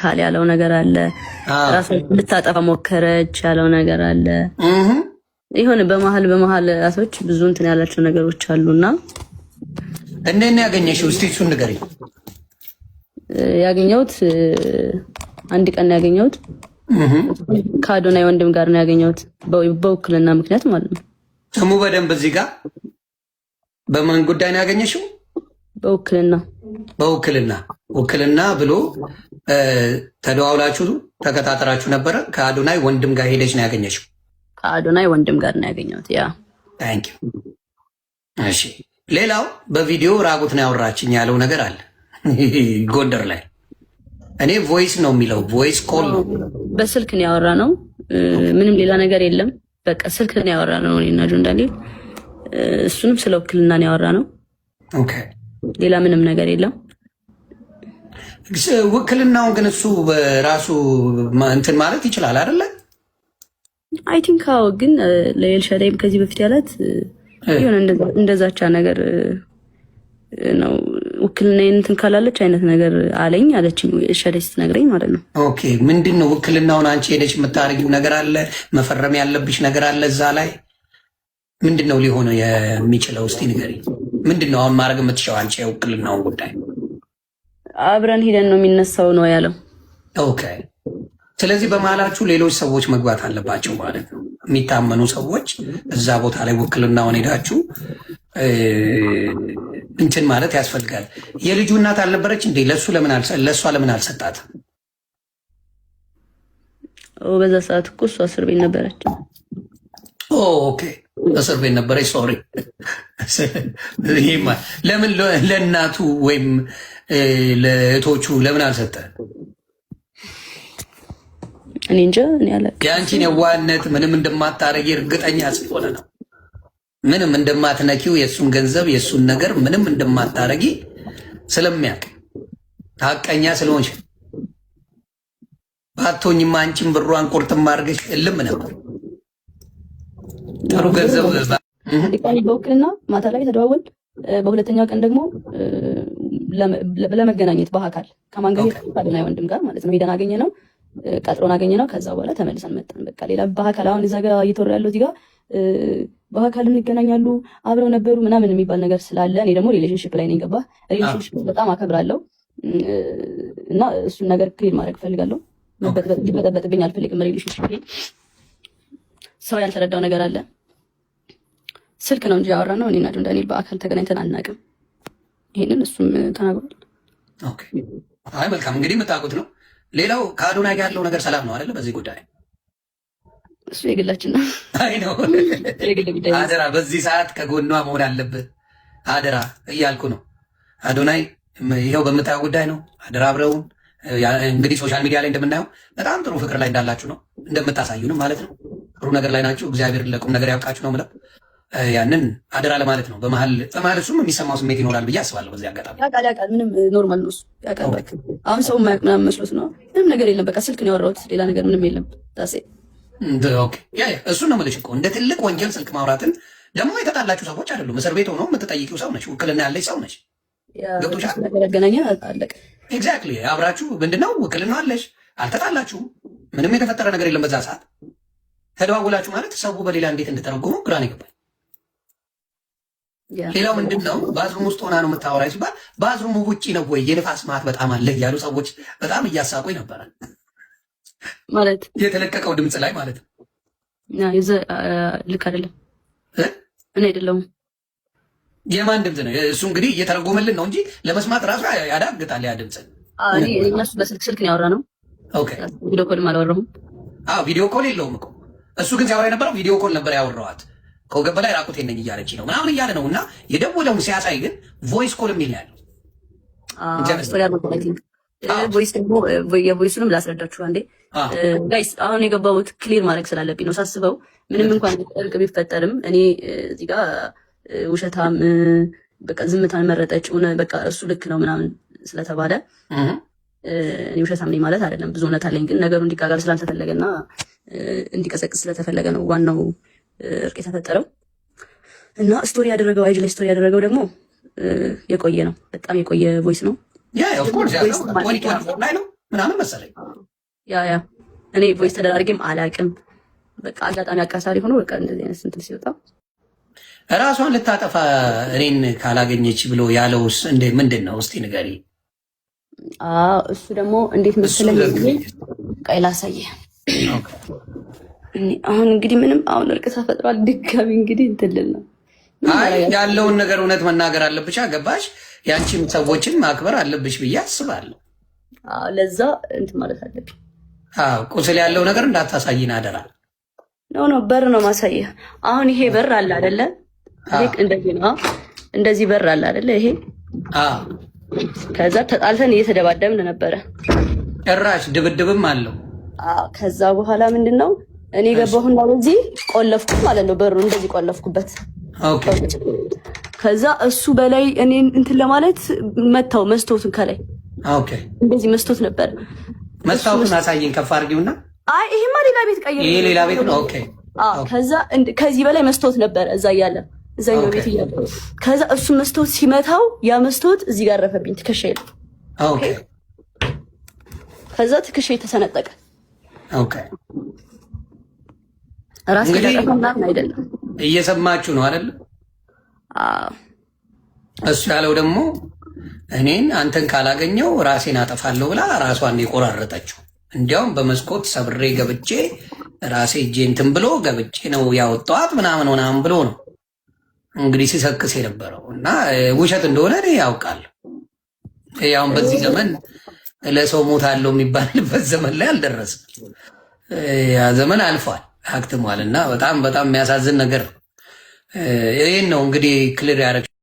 ይነካል ያለው ነገር አለ። ራሷን ልታጠፋ ሞከረች ያለው ነገር አለ። ይሁን በመሃል ራሶች ብዙ እንትን ያላቸው ነገሮች አሉና እንዴት ነው ያገኘሽው? እስቲ እሱን ንገሪኝ። ያገኘሁት አንድ ቀን ነው ያገኘሁት። ከአዶናይ ወንድም ጋር ነው ያገኘሁት በውክልና ምክንያት ማለት ነው። ስሙ በደንብ እዚህ ጋር በምን ጉዳይ ነው ያገኘሽው? ውክልና ብሎ ተደዋውላችሁ ተከታተራችሁ ነበረ? ከአዶናይ ወንድም ጋር ሄደች ነው ያገኘሽው? ከአዶናይ ወንድም ጋር ነው ያገኘሁት። ያ ታንክ ዩ። እሺ ሌላው በቪዲዮ ራቁት ነው ያወራችኝ ያለው ነገር አለ ጎንደር ላይ። እኔ ቮይስ ነው የሚለው ቮይስ ኮል ነው። በስልክ ነው ያወራ ነው። ምንም ሌላ ነገር የለም። በቃ ስልክ ነው ያወራ ነው እኔና ጆን ዳንኤል። እሱንም ስለ ውክልና ነው ያወራ ነው። ኦኬ ሌላ ምንም ነገር የለም። ውክልናውን ግን እሱ በራሱ እንትን ማለት ይችላል አይደለ? አይ ቲንክ አዎ። ግን ለኤልሻዳይም ከዚህ በፊት ያላት ይሁን እንደዛቻ ነገር ነው። ውክልና እንትን ካላለች አይነት ነገር አለኝ አለችኝ ኤልሻዳይ ስትነግረኝ ማለት ነው። ኦኬ ምንድን ነው ውክልናውን አንቺ ሄደሽ የምታደርጊው ነገር አለ? መፈረም ያለብሽ ነገር አለ እዛ ላይ? ምንድን ነው ሊሆን የሚችለው? እስቲ ንገሪኝ። ምንድን ነው አሁን ማድረግ የምትችለው አንቺ የውክልናውን ጉዳይ? አብረን ሄደን ነው የሚነሳው ነው ያለው። ኦኬ ስለዚህ በመሀላችሁ ሌሎች ሰዎች መግባት አለባቸው ማለት ነው። የሚታመኑ ሰዎች እዛ ቦታ ላይ ውክልናውን ሄዳችሁ እንትን ማለት ያስፈልጋል። የልጁ እናት አልነበረች እንዴ? ለእሷ ለምን አልሰጣትም? በዛ ሰዓት እኮ እሷ እስር ቤት ነበረች። ኦኬ እስር ቤት ነበረች። ሶሪ። ለምን ለእናቱ ወይም ለእህቶቹ ለምን አልሰጠ? እኔ እንጃ። እኔ አላውቅም። የአንቺን የዋህነት ምንም እንደማታረጊ እርግጠኛ ስለሆነ ነው። ምንም እንደማትነኪው የእሱን ገንዘብ የእሱን ነገር ምንም እንደማታረጊ ስለሚያውቅ ሀቀኛ ስለሆንሽ ባቶኝማ አንቺን ብሯን ቁርጥም አድርገሽ እልም ነበር። ጥሩ ገንዘብ በውክልና ማታ ላይ ተደዋወል። በሁለተኛው ቀን ደግሞ ለመገናኘት በአካል ከማን ጋር ከአዶናይ ወንድም ጋር ማለት ነው ሄደን አገኘ ነው ቀጥሮን አገኘ ነው። ከዛ በኋላ ተመልሰን መጣን። በቃ ሌላ በአካል አሁን እዛ ጋር እየተወራ ያለው እዚህ ጋር በአካል እንገናኛሉ አብረው ነበሩ ምናምን የሚባል ነገር ስላለ እኔ ደግሞ ሪሌሽንሽፕ ላይ ነኝ። ገባህ? ሪሌሽንሽፕ በጣም አከብራለሁ እና እሱን ነገር ክሊር ማድረግ ፈልጋለሁ። ሊበጠበጥብኝ አልፈልግም። ሪሌሽንሽፕ ሰው ያልተረዳው ነገር አለ። ስልክ ነው እንጂ ያወራ ነው። እኔና ጆን ዳንኤል በአካል ተገናኝተን አናውቅም። ይሄንን እሱም ተናግሯል። ኦኬ አይ መልካም እንግዲህ የምታውቁት ነው። ሌላው ከአዶናይ ጋር ያለው ነገር ሰላም ነው አይደለ? በዚህ ጉዳይ እሱ የግላችን ነው። አይ ነው አደራ፣ በዚህ ሰዓት ከጎኗ መሆን አለብህ አደራ እያልኩ ነው። አዶናይ ይኸው በምታየው ጉዳይ ነው። አደራ አብረውን እንግዲህ ሶሻል ሚዲያ ላይ እንደምናየው በጣም ጥሩ ፍቅር ላይ እንዳላችሁ ነው እንደምታሳዩንም ማለት ነው። ጥሩ ነገር ላይ ናችሁ። እግዚአብሔር ለቁም ነገር ያውቃችሁ ነው የምለው። ያንን አደራ ለማለት ነው። በመሀል እሱም የሚሰማው ስሜት ይኖራል ብዬ አስባለሁ። በዚህ አጋጣሚ ያውቃል። ምንም ኖርማል ነው እሱ ያውቃል። በቃ አሁን ሰው የማያውቅ ምናምን መስሎት ነው። ምንም ነገር የለም። በቃ ስልክ ነው ያወራሁት። ሌላ ነገር ምንም የለም። ታሴ ኦኬ እሱን ነው የምልሽ እኮ እንደ ትልቅ ወንጀል ስልክ ማውራትን ደግሞ የተጣላችሁ ሰዎች አይደሉም። እስር ቤት ሆነው የምትጠይቂው ሰው ነች። ውክልና ያለች ሰው ነች። ገብቶሻል? ያገናኘ አለቀ። ኤግዛክትሊ አብራችሁ ምንድነው ውክልና አለሽ። አልተጣላችሁም። ምንም የተፈጠረ ነገር የለም። በዛ ሰዓት ተደዋውላችሁ ማለት ሰው በሌላ እንዴት እንደተረጎመው ግራ ነው የገባኝ። ሌላው ምንድን ነው ባዝሩም ውስጥ ሆና ነው የምታወራኝ ሲባል ባዝሩም ውጪ ነው ወይ የንፋስ ማት በጣም አለ እያሉ ሰዎች በጣም እያሳቁኝ ነበረ። ማለት የተለቀቀው ድምፅ ላይ ማለት ነው። ልክ አይደለም። እኔ አይደለሁም። የማን ድምፅ ነው እሱ? እንግዲህ እየተረጎመልን ነው እንጂ ለመስማት ራሱ ያዳግጣል። ያ ድምፅ እነሱ በስልክ ነው ያወራ ነው። ኦኬ ቪዲዮ ኮልም አላወራሁም። ቪዲዮ ኮል የለውም እኮ እሱ ግን ሲያወራ የነበረው ቪዲዮ ኮል ነበር ያወራዋት። ከወገብ በላይ ራቁቴን ነኝ እያለች ነው ምናምን እያለ ነው። እና የደወለውን ሲያሳይ ግን ቮይስ ኮል የሚል ነው ያለው። ቮይስ ደግሞ የቮይሱንም ላስረዳችሁ አንዴ ጋይስ። አሁን የገባሁት ክሊር ማድረግ ስላለብኝ ነው ሳስበው። ምንም እንኳን እርቅ ቢፈጠርም እኔ እዚህ ጋር ውሸታም በቃ ዝምታን መረጠች በቃ እሱ ልክ ነው ምናምን ስለተባለ እኔ ውሸታም ነኝ ማለት አይደለም። ብዙ እውነት አለኝ። ግን ነገሩ እንዲጋጋል ስላልተፈለገና እንዲቀሰቅስ ስለተፈለገ ነው ዋናው እርቅ የተፈጠረው። እና ስቶሪ ያደረገው አይጅ ላይ ስቶሪ ያደረገው ደግሞ የቆየ ነው። በጣም የቆየ ቮይስ ነው። ምናምን መሰለኝ። ያ እኔ ቮይስ ተደራርጌም አላቅም። በቃ አጋጣሚ አቃሳሪ ሆኖ በቃ እንደዚህ አይነት ስንት ሲወጣ ራሷን ልታጠፋ እኔን ካላገኘች ብሎ ያለውስ ምንድን ነው? እስቲ ንገሪ። እሱ ደግሞ እንዴት መሰለኝ፣ ቀይ ላሳየህ። አሁን እንግዲህ ምንም አሁን እርቅ ተፈጥሯል። ድጋሚ እንግዲህ እንትን ልል ነው። አይ ያለውን ነገር እውነት መናገር አለብሽ። ገባሽ? ያንቺም ሰዎችን ማክበር አለብሽ ብዬ አስባለሁ። ለዛ እንትን ማለት አለብኝ። ቁስል ያለው ነገር እንዳታሳይን አደራ። ኖ በር ነው ማሳየህ። አሁን ይሄ በር አለ አይደለ? እንደዚህ ነው። እንደዚህ በር አለ አይደለ? ይሄ ከዛ ተጣልተን እየተደባደብን ነበረ። ጭራሽ ድብድብም አለው። ከዛ በኋላ ምንድነው እኔ ገባሁና በዚህ ቆለፍኩት ማለት ነው። በሩ እንደዚህ ቆለፍኩበት። ኦኬ። ከዛ እሱ በላይ እኔ እንትን ለማለት መታው መስቶቱን ከላይ። ኦኬ። እንደዚህ መስቶት ነበር። መስታወቱን አሳየኝ ከፍ አድርጊውና። አይ ይሄማ ሌላ ቤት ቀየረ። ይሄ ሌላ ቤት ነው። ኦኬ። ከዛ ከዚህ በላይ መስቶት ነበር እዛ እያለ እዛኛው ቤት እያለ። ከዛ እሱ መስቶት ሲመታው ያ መስቶት እዚህ ጋር ረፈብኝ ትከሻዬ ላይ። ኦኬ። ከዛ ትከሻዬ ተሰነጠቀ። ኦኬ። ራስ ለቀቀና አይደለም። እየሰማችሁ ነው አይደል? እሱ ያለው ደግሞ እኔን አንተን ካላገኘው ራሴን አጠፋለሁ ብላ ራሷን የቆራረጠችው። እንዲያውም በመስኮት ሰብሬ ገብቼ ራሴ እጄ እንትን ብሎ ገብቼ ነው ያወጣኋት ምናምን ብሎ ነው እንግዲህ ሲሰክስ የነበረው እና ውሸት እንደሆነ እኔ ያውቃለሁ። ያውን በዚህ ዘመን ለሰው ሞታለሁ የሚባልበት ዘመን ላይ አልደረስም። ያ ዘመን አልፏል፣ አክትሟል። እና በጣም የሚያሳዝን ነገር ነው። ይህን ነው እንግዲህ ክሊር ያደረግ